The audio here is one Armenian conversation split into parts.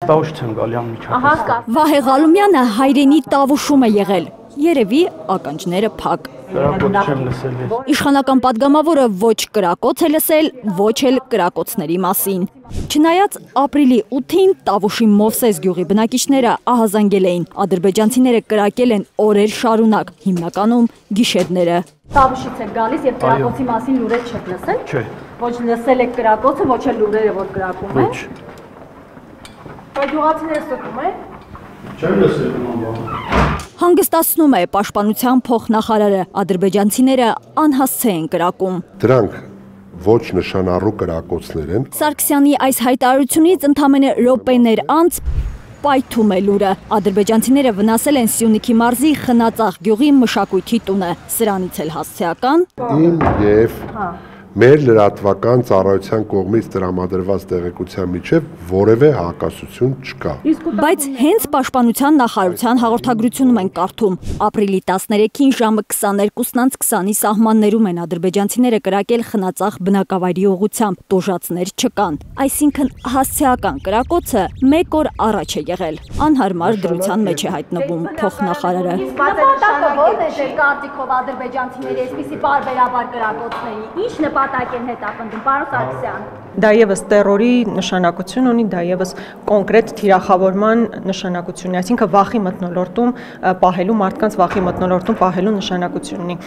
Տավուշ չեմ գալի անմիջապես։ Վահե Ղալումյանը հայրենի տավուշում է եղել, երևի ականջները փակ։ Կրակոց չեմ լսել։ Իշխանական պատգամավորը ոչ կրակոց է լսել, ոչ էլ կրակոցների մասին։ Չնայած ապրիլի 8-ին Տավուշի Մովսես գյուղի բնակիչները ահազանգել էին, ադրբեջանցիները կրակել են օրեր շարունակ, հիմնականում գիշերները։ Տավուշից եք գալիս եւ կրակոցի մասին լուրեր չեք լսել։ Չէ։ Ոչ լսել եք կրակոցը, ոչ էլ լուրերը, որ կրակում են։ Բայց գյուղացիները ստում են։ Չեմ լսել նույնիսկ։ Հանգստացնում է պաշտպանության փոխնախարարը, ադրբեջանցիները անհասցե են կրակում։ Դրանք ոչ նշանառու կրակոցներ են։ Սարգսյանի այս հայտարարությունից ընդամենը րոպեներ անց պայթում է լուրը։ Ադրբեջանցիները վնասել են Սյունիքի մարզի Խնածախ գյուղի մշակույթի տունը։ Սրանից էլ հասցեական Իմ եւ մեր լրատվական ծառայության կողմից տրամադրված տեղեկության միջև որևէ հակասություն չկա։ Բայց հենց պաշտպանության նախարարության հաղորդագրությունում են կարդում. ապրիլի 13-ին ժամը 22:20-ի սահմաններում են ադրբեջանցիները կրակել Խնածախ բնակավայրի ուղղությամբ, տուժածներ չկան։ Այսինքն հասցեական կրակոցը 1 օր առաջ է եղել։ Անհարմար դրության մեջ է հայտնվում փոխնախարարը։ Նպատակը ո՞րն է ձեր կարծիքով ադրբեջանցիների այսպիսի պարբերաբար կրակոցների։ Ինչ նպատակ են հետապնդում, պարոն Սարգսյան։ Դա եւս տերորի նշանակություն ունի, դա եւս կոնկրետ թիրախավորման նշանակություն ունի, այսինքն վախի մթնոլորտում պահելու մարդկանց վախի մթնոլորտում պահելու նշանակություն ունի։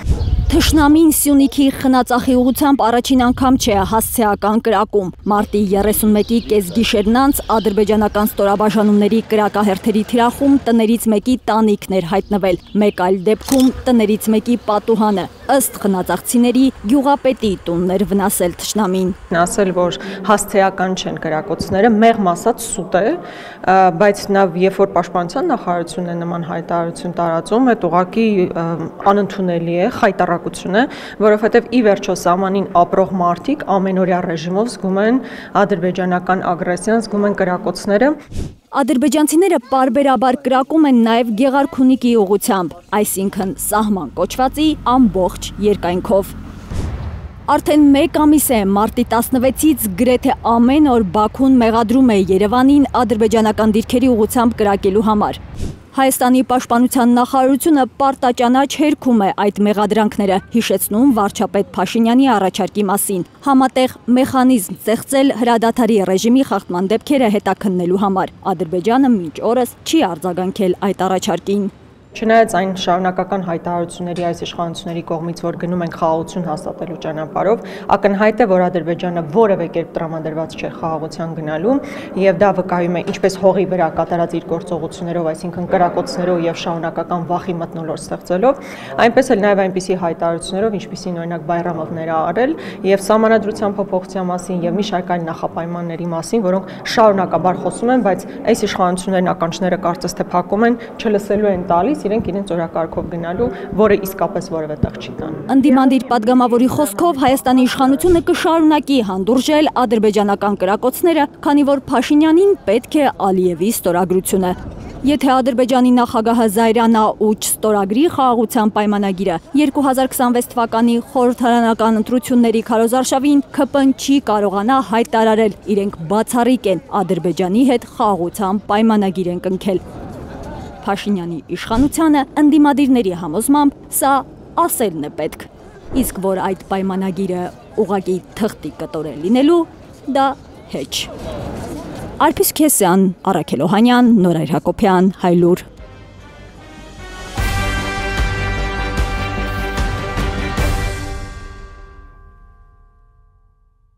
Թշնամին Սյունիքի Խնածախի ուղղությամբ առաջին անգամ չէ հասցեական կրակում։ Մարտի 31-ի կեսգիշերն անց ադրբեջանական ստորաբաժանումների կրակահերթերի թիրախում տներից մեկի տանիքն էր հայտնվել, մեկ այլ դեպքում տներից մեկի պատուհանը, ըստ խնածախցիների գյուղապետի տունն էր վնասել թշնամին։ Ասել, որ հասցեական չեն կրակոցները, մեղմ ասած սուտ է, բայց նա երբ որ պաշտպանության նախարարությունն է նման հայտարարություն տարածում, այդ ուղղակի անընդունելի է, խայտառակություն է, որովհետև ի վերջո սահմանին ապրող մարդիկ ամենօրյա ռեժիմով զգում են ադրբեջանական ագրեսիան, զգում են կրակոցները։ Ադրբեջանցիները պարբերաբար կրակում են նաև Գեղարքունիքի ուղղությամբ, այսինքն սահման կոչվածի ամբողջ երկայնքով։ Արդեն 1 ամիս է մարտի 16-ից գրեթե ամեն օր Բաքուն մեղադրում է Երևանին ադրբեջանական դիրքերի ուղղությամբ կրակելու համար։ Հայաստանի պաշտպանության նախարարությունը պարտաճանաչ հերքում է այդ մեղադրանքները, հիշեցնում վարչապետ Փաշինյանի առաջարկի մասին, համատեղ մեխանիզմ ստեղծել հրադադարի ռեժիմի խախտման դեպքերը հետաքննելու համար։ Ադրբեջանը մինչ օրս չի արձագանքել այդ առաջարկին։ Չնայած այն շարունակական հայտարարությունների այս իշխանությունների կողմից, որ գնում են խաղաղություն հաստատելու ճանապարհով, ակնհայտ է, որ Ադրբեջանը որևէ կերպ տրամադրված չէ խաղաղության գնալու, եւ դա վկայում է ինչպես հողի վրա կատարած իր գործողություններով, այսինքն կրակոցներով եւ շարունակական վախի մթնոլորտ ստեղծելով, այնպես էլ նաեւ այնպիսի հայտարարություններով, ինչպիսին օրինակ Բայրամովն էր արել, եւ սահմանադրության փոփոխության մասին եւ մի շարք այլ նախապայմանների մասին, որոնք շարունակաբար խոսում են, բայց այս իշխանություններն ականջները կարծես թե փակում են, չլսելու են տալիս իրենք իրենց օրակարգով գնալու, որը իսկապես որևէ տեղ չի տանում։ Ընդդիմադիր պատգամավորի խոսքով Հայաստանի իշխանությունը կշարունակի հանդուրժել ադրբեջանական կրակոցները, քանի որ Փաշինյանին պետք է Ալիևի ստորագրությունը։ Եթե Ադրբեջանի նախագահը Զայրանա ու չստորագրի խաղաղության պայմանագիրը 2026 թվականի խորհրդարանական ընտրությունների քարոզարշավին, ՔՊ-ն չի կարողանա հայտարարել իրենք բացառիկ են Ադրբեջանի հետ խաղաղության պայմանագիր են կնքել։ Փաշինյանի իշխանությանը ընդդիմադիրների համոզմամբ սա ասելն է պետք, իսկ որ այդ պայմանագիրը ուղղակի թղթի կտոր է լինելու, դա հեչ։ Արփիս Քեսյան, Արաքել Օհանյան, Նորայր Հակոբյան, Հայլուր։